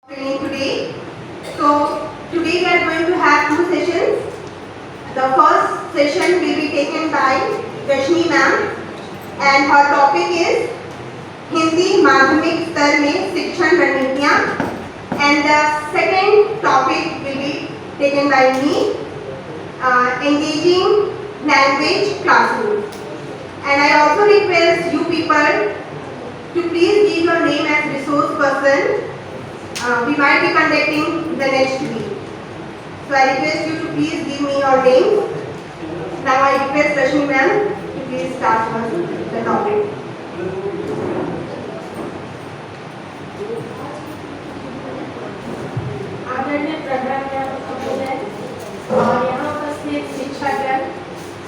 Training today. So today we are going to have two sessions. The first session will be taken by Rashmi ma'am and her topic is Hindi माध्यमिक स्तर में शिक्षण रणनीतियाँ and the second topic will be taken by me engaging language classroom. And I also request you people to please give your name as resource person. We might be conducting the next week. So I request you to please give me your names. Now I request Rashmi ma'am to please start the topic. आदरणीय प्रधान और यहाँ उपस्थित शिक्षकगण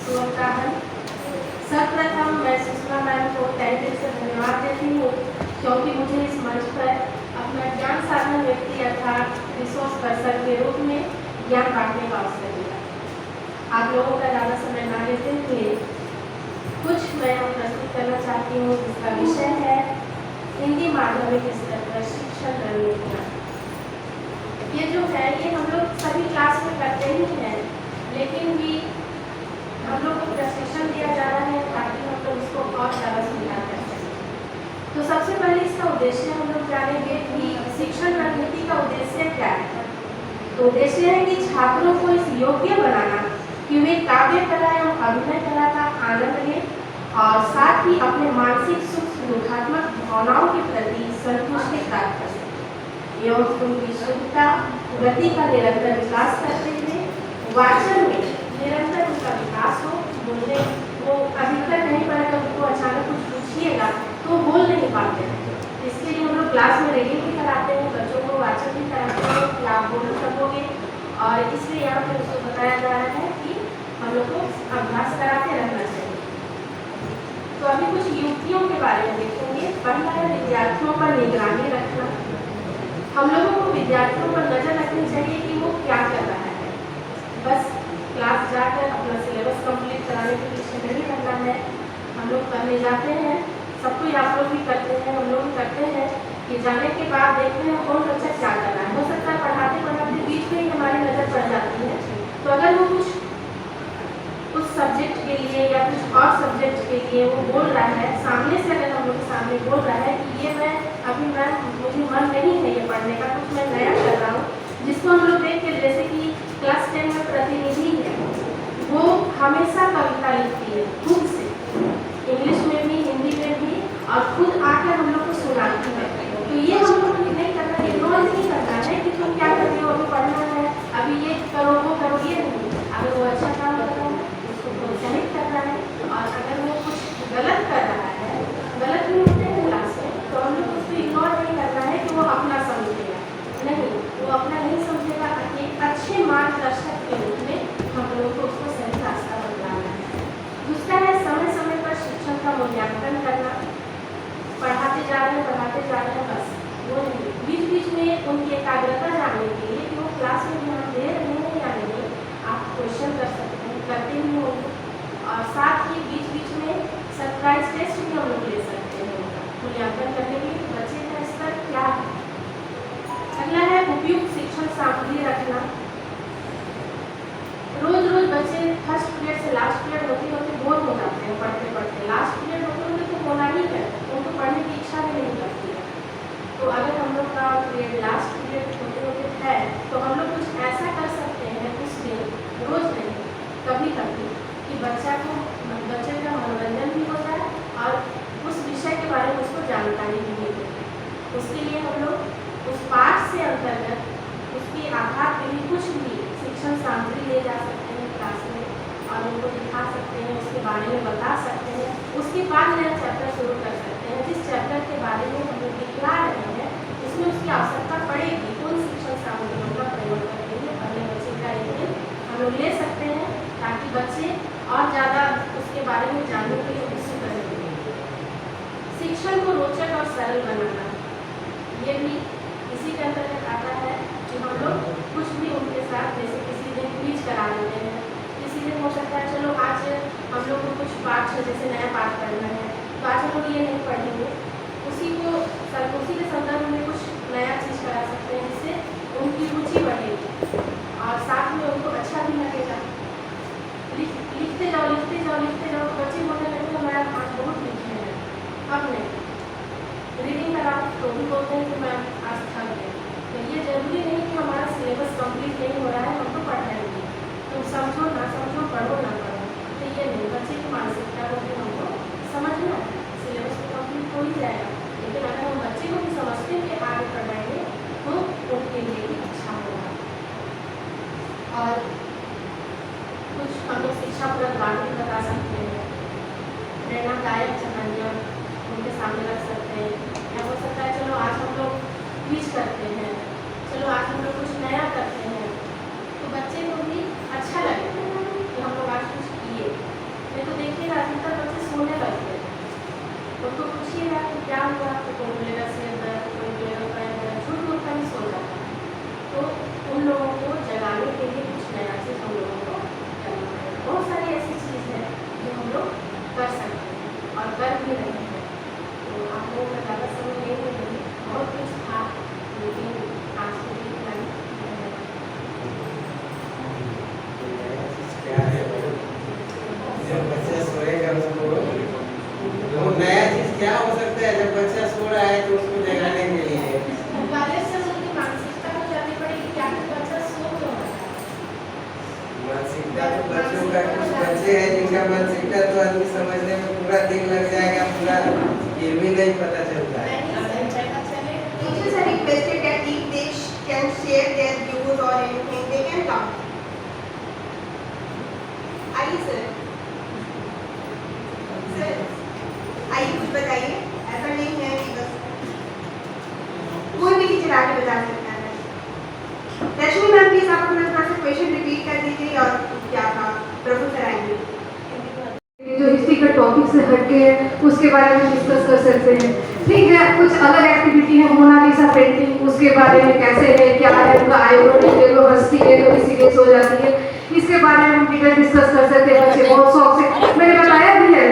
सुवक्तागण, सर्वप्रथम मैं Sushma ma'am को तहे दिल से धन्यवाद देती हूँ क्योंकि मुझे इस मंच पर अपना ज्ञान साधन व्यक्ति अर्थात रिसोर्स पर्सन के रूप में ज्ञान बांटने का अवसर मिला। आप लोगों का ज़्यादा समय ना लेते हुए कुछ मैं प्रस्तुत करना चाहती हूँ जिसका विषय है हिंदी माध्यमिक स्तर पर शिक्षण रणनीतियाँ। ये जो है ये हम लोग सभी क्लास में करते ही हैं, लेकिन भी हम लोग को प्रशिक्षण दिया जा रहा है ताकि हम लोग इसको और ज़्यादा सुधार कर सकें। तो सबसे पहले इसका उद्देश्य हम लोग जानेंगे कि शिक्षण रणनीति का उद्देश्य क्या है। तो उद्देश्य है कि छात्रों को इस योग्य बनाना कि वे काव्य कला एवं अभिनय कला का आनंद लें और साथ ही अपने मानसिक सुख सुखात्मक भावनाओं के प्रति संतुष्टि प्राप्त कर एवं उनकी शुद्धता गति का निरंतर विकास करते हुए वाचन में निरंतर उनका विकास हो। बोलने वो अधिकतर नहीं पर अगर उनको अचानक कुछ पूछिएगा तो बोल नहीं पाते हैं। इसके लिए हम लोग क्लास में रीडिंग भी कराते हैं, बच्चों को वाचन भी कराते हैं कि आप बोल सकोगे, और इसलिए यहाँ पर उसको बताया जा रहा है कि हम लोग को अभ्यास कराते रहना चाहिए। तो अभी कुछ युक्तियों के बारे में देखेंगे। पहला है विद्यार्थियों पर निगरानी रखना। हम लोगों को विद्यार्थियों पर नजर रखनी चाहिए कि वो क्या कर रहा है। बस क्लास जाकर अपना सिलेबस कंप्लीट कराने के पीछे नहीं रहना है। हम लोग करने जाते हैं, सब कोई आप लोग भी करते हैं, हम लोग भी करते हैं कि जाने के बाद देखते हैं कौन बच्चा क्या कर रहा है। हो सकता है पढ़ाते पढ़ाते बीच में ही हमारी नज़र पड़ जाती है, तो अगर वो कुछ उस सब्जेक्ट के लिए या कुछ और सब्जेक्ट के लिए वो बोल रहा है, सामने से अगर हम लोग के सामने बोल रहा है कि ये मुझे मन नहीं है ये पढ़ने का, कुछ मैं नया कर रहा हूँ, जिसको हम लोग देख के जैसे कि क्लास 10 में प्रतिनिधि है, वो हमेशा कविता लिखती है खुद से, इंग्लिश में भी हिंदी में भी, और खुद आकर हम लोग को सुनाती है। तो ये हम लोग को नहीं करना, इग्नोर नहीं करना है कि तुम क्या कर रहे हो, अभी पढ़ना है, अभी ये करो वो करो, ये नहीं। अगर वो अच्छा काम कर रहा है उसको प्रोत्साहित करना है, और अगर वो कुछ गलत कर रहा है, गलत नहीं होते हैं क्लास में, तो हम लोग उसको इग्नोर नहीं करना है कि वो अपना समझेगा, नहीं, वो अपना नहीं समझेगा। एक अच्छे मार्गदर्शक के रूप में हम लोगों को उसको सही रास्ता बताना है। दूसरा है समय समय पर शिक्षण का मूल्यांकन करना। पढ़ाते जा रहे हैं बस वो नहीं, बीच बीच में उनकी एकाग्रता जानने के लिए कि वो क्लास में ध्यान दे रहे हैं या नहीं, आप क्वेश्चन कर सकते हैं, करते भी होंगे। और साथ ही बीच बीच में सरप्राइज टेस्ट भी हम लोग ले सकते हैं मूल्यांकन करने के लिए बच्चे का स्तर क्या है। अगला है उपयुक्त शिक्षण सामग्री रखना। रोज रोज बच्चे फर्स्ट पीरियड से लास्ट पीरियड होते होते बोर हो जाते हैं पढ़ते पढ़ते, लास्ट पीरियड होते होते तो होना ही है, उनको पढ़ने की इच्छा भी नहीं करती है। तो अगर हम लोग का पीरियड लास्ट पीरियड होते होते है तो हम लोग कुछ ऐसा कर सकते हैं उस दिन, रोज नहीं कभी कभी, कि बच्चे का मनोरंजन भी हो जाए और उस विषय के बारे में उसको जानकारी भी मिले। उसके लिए हम लोग उस पाठ से अंतर्गत उसके आधार पर भी कुछ भी शिक्षण सामग्री ले जा सकते हैं क्लास में और उनको दिखा सकते हैं, उसके बारे में बता सकते हैं। उसके बाद नया चैप्टर शुरू कर सकते हैं। जिस चैप्टर के बारे में हम लोग दिखला रहे हैं उसमें उसकी आवश्यकता पड़ेगी, उन शिक्षण सामग्रियों का प्रयोग करेंगे। पहले बच्चे का एक दिन हम लोग ले सकते हैं ताकि बच्चे और ज़्यादा उसके बारे में जानने के लिए उत्सुक रहेंगे। शिक्षण को रोचक और सरल बनाना, ये भी इसी के अंतर्गत आता है कि हम लोग कुछ भी उनके साथ, जैसे किसी दिन क्विज करा देते हैं, किसी दिन हो सकता है चलो आज हम लोग को कुछ पाठ जैसे नया पाठ करना है तो आज हम लोग ये नहीं पढ़ेंगे, उसी के संदर्भ में कुछ नया चीज़ करा सकते हैं, जिससे उनकी रुचि बढ़ेगी और साथ में उनको अच्छा भी लगेगा। लिखते जाओ लिखते जाओ लिखते जाओ, बच्चे बोलने लगे तो मैम आज बहुत लिखे हैं, अब नहीं। रीडिंग कराओ तो भी बोलते हैं कि मैम आज थक गए। तो ये जरूरी नहीं कि हमारा सिलेबस कंप्लीट नहीं हो रहा है, हम तो पढ़ाएंगे, तुम समझो ना समझो, पढ़ो ना पढ़ो, तो ये नहीं। बच्चे की मानसिकता को भी हमको समझना है। सिलेबस तो कंप्लीट हो ही जाएगा, लेकिन अगर हम बच्चे को भी समझते हुए आगे पढ़ाएंगे तो उनके लिए भी अच्छा होगा। और कुछ हम लोग शिक्षाप्रद बात भी बता सकते हैं, प्रेरणादायक कहानियाँ उनके सामने रख सकते हैं। या हो सकता है चलो आज हम लोग क्विज करते हैं, चलो आज हम लोग कुछ नया करते हैं, तो बच्चे को भी अच्छा लगेगा कि हम लोग आज कुछ किए। नहीं तो देखिएगा अधिकतर बच्चे सोने लगते हैं, उनको पूछिएगा कि क्या हुआ तो कोई बोलेगा सिर दर्द, कोई बोलेगा पैर दर्द, झूठ मूठ का ही सो जाता है। तो उन लोगों को जगाने के लिए कुछ नया चीज़ हम लोगों को करना है। बहुत सारी ऐसी चीज़ है जो हम लोग कर सकते हैं और कर भी रहे हैं। तो आप लोगों का ज़्यादा समय नहीं मिलेगी, बहुत कुछ था, लेकिन आज के लिए इतना ही। क्या है जब बच्चा सोएगा उसको, वो नया चीज क्या हो सकता है जब बच्चा सो रहा है तो उसको जगाने के लिए पहले से उनकी मानसिकता को जाननी पड़ेगी कि आखिर बच्चा सो क्यों रहा है। मानसिकता तो बच्चों का, कुछ बच्चे हैं जिनका मानसिकता तो आदमी समझने में पूरा दिन लग जाएगा, पूरा ये भी नहीं पता चलता है। Teachers are requested that if they can share their views or anything, they can come. आइए सर, आइए कुछ बताइए। ऐसा नहीं है कि बस कोई भी टीचर आके बता सकता है। रश्मि मैम प्लीज आप अपना थोड़ा सा क्वेश्चन रिपीट कर दीजिए और क्या था प्रोफेसर आएंगे। जो हिस्ट्री का टॉपिक से हटके है उसके बारे में डिस्कस कर सकते हैं। ठीक है, कुछ अलग एक्टिविटी है, मोनालिसा पेंटिंग, उसके बारे में कैसे है, क्या है, उनका आईब्रो है, तो हंसती है तो सीरियस हो जाती है, इसके बारे में हम डिटेल डिस्कस कर सकते हैं। बच्चे बहुत शौक से, मैंने बताया भी है,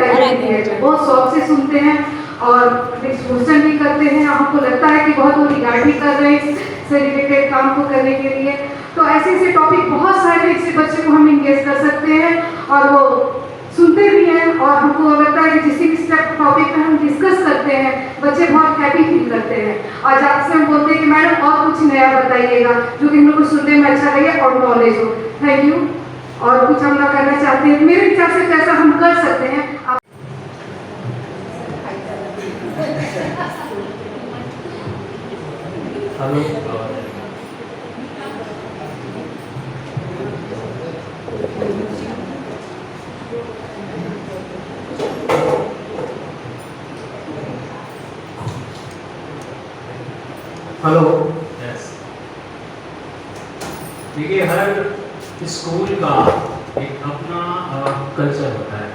बहुत शौक से सुनते हैं और क्वेश्चन भी करते हैं। हमको लगता है कि बहुत वो रिगार्ड भी कर रहे हैं इससे रिलेटेड काम को करने के लिए। तो ऐसे ऐसे टॉपिक बहुत सारे, इससे बच्चे को हम इंगेज कर सकते हैं और वो सुनते भी हैं। और हमको लगता है कि जिस भी टॉपिक पे हम डिस्कस करते हैं बच्चे बहुत हैप्पी फील करते हैं और जब से हम बोलते हैं कि मैडम और कुछ नया बताइएगा जो कि हम लोग को सुनने में अच्छा लगे और नॉलेज हो। Thank you. और कुछ हम लोग करना चाहते हैं, मेरे विचार से कैसा हम कर सकते हैं। हेलो। यस, देखिए हर स्कूल का एक अपना कल्चर होता है।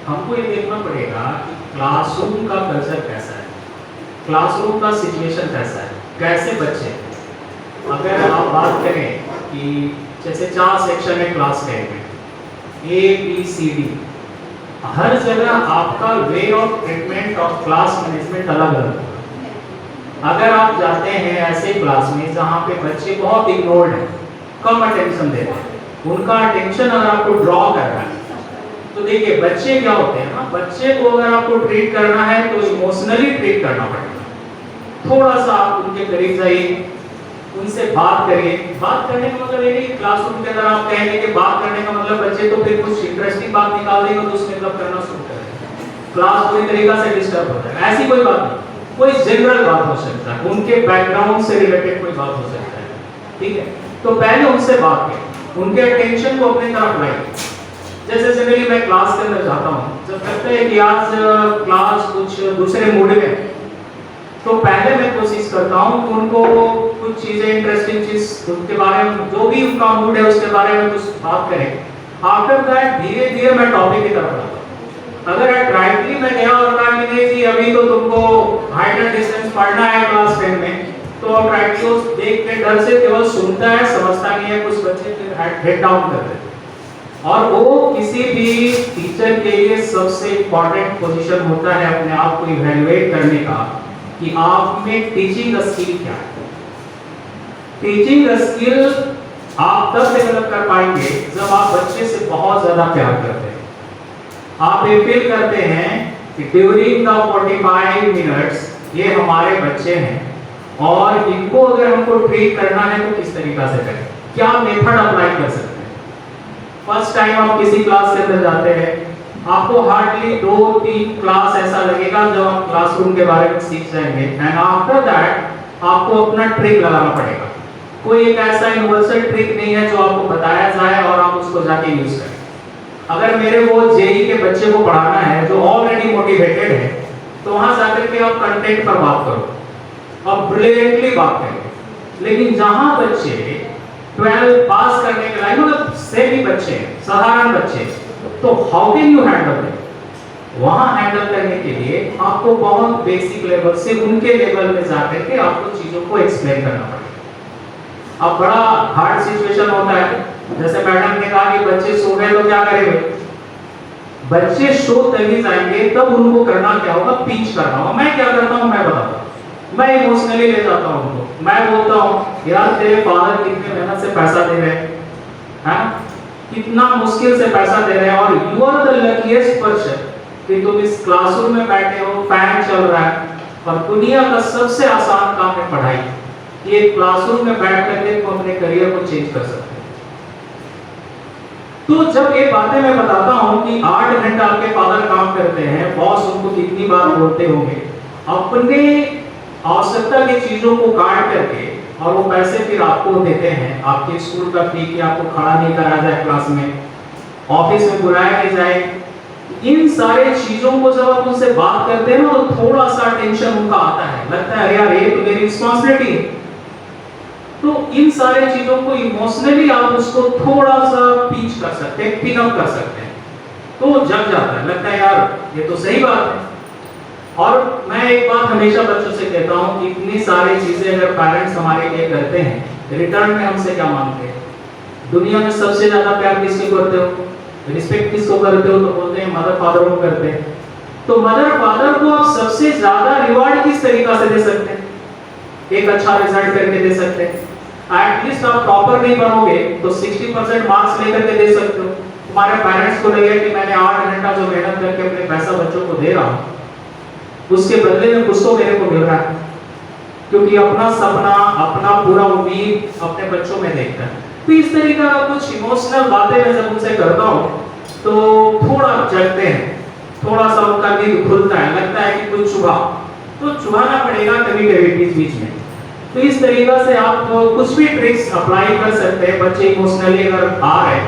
हमको ये देखना पड़ेगा कि क्लासरूम का कल्चर कैसा है, क्लासरूम का सिचुएशन कैसा है, कैसे बच्चे हैं। अगर आप बात करें कि जैसे 4 सेक्शन है क्लास 10 में, ABCD, हर जगह आपका way of treatment of class management अलग अलग होगा। अगर आप जाते हैं ऐसे क्लास में जहाँ पे बच्चे बहुत इग्नोर्ड हैं, कम अटेंशन देते हैं, उनका अटेंशन अगर आपको ड्रॉ कर रहा है तो देखिए बच्चे क्या होते हैं ना, बच्चे को अगर आपको ट्रीट करना है तो इमोशनली ट्रीट करना पड़ेगा। थोड़ा सा आप उनके करीब जाइए, उनसे बात करिए। बात करने का मतलब ये नहीं क्लासरूम के अंदर आप कहेंगे कि बात करने का मतलब बच्चे तो फिर कुछ इंटरेस्टिंग बात निकाल देंगे तो उसमें मतलब करना शुरू करेंगे, क्लास पूरी तरीके से डिस्टर्ब हो जाएगा। ऐसी कोई बात नहीं, कोई जनरल बात हो सकता है, उनके बैकग्राउंड से रिलेटेड कोई बात हो सकता है। ठीक है, तो पहले उनसे बात करें, उनके अटेंशन को अपनी तरफ लाइए। जैसे जनरली मैं क्लास के अंदर जाता हूँ, जब लगता है कि आज क्लास कुछ दूसरे मूड में, तो पहले मैं कोशिश करता हूँ कि उनको कुछ चीजें इंटरेस्टिंग चीज उनके बारे में, जो भी उनका मूड है उसके बारे में कुछ बात करें। आफ्टर दैट धीरे धीरे मैं टॉपिक की तरफ आता हूँ। अगर डायरेक्टली मैं गया और कहा कि नहीं जी अभी तो तुमको हाइट एंड डिस्टेंस पढ़ना है क्लास 10 में, तो आप डायरेक्टली उस देख के डर से केवल सुनता है, समझता नहीं है। कुछ बच्चे फिर हेड डाउन करते हैं। और वो किसी भी टीचर के लिए सबसे इम्पोर्टेंट पोजीशन होता है अपने आप को इवैल्यूएट करने का, कि कि आप में टीचिंग स्किल क्या है। टीचिंग स्किल आप तब डेवलप कर पाएंगे जब आप बच्चे से बहुत ज्यादा प्यार करते हैं। आप ये फील करते हैं कि ड्यूरिंग द 45 मिनट्स ये हमारे बच्चे हैं और इनको अगर हमको ट्रीट करना है तो किस तरीका से करें, क्या मेथड अप्लाई कर सकते हैं। फर्स्ट टाइम आप किसी क्लास के अंदर जाते हैं, आपको हार्डली 2-3 क्लास ऐसा लगेगा जब आप क्लासरूम के बारे में सीख जाएंगे, एंड आफ्टर दैट आपको अपना ट्रिक लगाना पड़ेगा। कोई एक ऐसा यूनिवर्सल ट्रिक नहीं है जो आपको बताया जाए और आप उसको जाके यूज करें। अगर मेरे वो जेई के बच्चे को पढ़ाना है जो ऑलरेडी मोटिवेटेड है, तो वहां जाकर के आप कंटेंट पर बात करो और ब्रिलियंटली बात करो। लेकिन जहां बच्चे 12 पास करने के लायक, मतलब सेमी बच्चे, साधारण बच्चे, तो how can you handle it? वहां हैंडल करने के लिए आपको बहुत बेसिक लेवल से उनके लेवल में जाकर के आपको चीजों को एक्सप्लेन करना पड़ेगा। अब बड़ा हार्ड सिचुएशन होता है, जैसे मैडम ने कहा कि बच्चे सो गए तो क्या करेंगे। बच्चे सो तभी जाएंगे तब उनको करना क्या होगा, पिंच करना होगा। मैं क्या करता हूँ मैं बताता हूँ, मैं इमोशनली ले जाता हूँ उनको। मैं बोलता हूँ यार तेरे फादर कितने मेहनत से पैसा दे रहे हैं, कितना मुश्किल से पैसा दे रहे हैं, और you are the luckiest person कि तुम इस क्लासरूम में बैठे हो, फैन चल रहा है, और दुनिया का सबसे आसान काम है पढ़ाई। ये क्लासरूम में बैठ करके तुम अपने करियर को चेंज कर सकते हो। तो जब ये बातें मैं बताता हूं कि 8 घंटा आपके फादर काम करते हैं, बॉस उनको कितनी बार बोलते होंगे, अपने आवश्यकता की चीजों को काट करके, और वो पैसे फिर आपको देते हैं, आपके स्कूल का फी कि आपको खड़ा नहीं करा जाए क्लास में, ऑफिस में बुलाया नहीं जाए। इन सारे चीजों को जब आप उनसे बात करते हैं ना, तो थोड़ा सा टेंशन उनका आता है, लगता है यार ये तो मेरी रिस्पॉन्सिबिलिटी है। तो इन सारे चीजों को इमोशनली आप उसको थोड़ा सा पीच कर सकते हैं, पिन अप कर सकते हैं, तो जग जाता है, लगता है यार ये तो सही बात है। और मैं एक बात हमेशा बच्चों से कहता हूं कि इतनी सारी चीजें अगर पेरेंट्स हमारे लिए करते हैं, रिटर्न में हमसे क्या मांगते हैं। दुनिया में सबसे ज्यादा प्यार किसको करते हो, रिस्पेक्ट किसको करते हो, तो बोलते हैं मदर फादर को करते हैं। तो मदर फादर को आप सबसे ज्यादा रिवार्ड किस तरीका से दे सकते हैं, एक अच्छा रिजल्ट करके दे सकते हैं। एटलीस्ट आप टॉपर नहीं बनोगे तो 60% मार्क्स लेकर के दे सकते हो। तुम्हारे पेरेंट्स को लगे कि मैंने 8 घंटा जो मेहनत करके अपने पैसा बच्चों को दे रहा हूँ, उसके बदले में कुछ तो मेरे को मिल रहा है, क्योंकि अपना सपना, अपना पूरा उम्मीद अपने बच्चों में देखता है। तो इस तरीका का कुछ इमोशनल बातें मैं जब उनसे करता हूँ तो थोड़ा जगते हैं, थोड़ा सा उनका दिल खुलता है, लगता है कि कुछ चुभा, तो चुभाना पड़ेगा कभी कभी बीच बीच में। तो इस तरीका से आप कुछ भी ट्रिक्स अप्लाई कर सकते हैं। बच्चे इमोशनली अगर आ रहे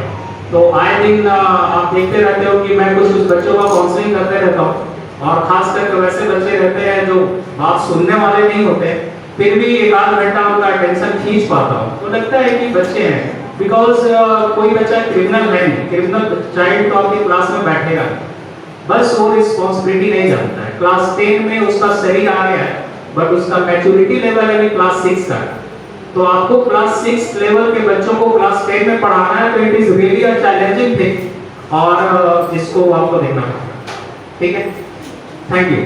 तो आए दिन आप देखते रहते हो कि मैं कुछ बच्चों का काउंसलिंग करते रहता हूँ, और खास करके वैसे बच्चे रहते हैं जो बात सुनने वाले नहीं होते, फिर भी 1-8 घंटा उनका अटेंशन खींच पाता हूँ, तो लगता है कि बच्चे हैं। बिकॉज कोई बच्चा क्रिमिनल है नहीं, क्रिमिनल चाइल्ड तो आपकी क्लास में बैठेगा, बस वो रिस्पॉन्सिबिलिटी नहीं जानता है। क्लास 10 में उसका शरीर आ गया है, बट उसका मैच्योरिटी लेवल अभी क्लास 6 का है। तो आपको क्लास 6 लेवल के बच्चों को क्लास 10 में पढ़ाना है, तो it is really a challenging thing, और इसको आपको देखना पड़ेगा। ठीक है, थैंक यू।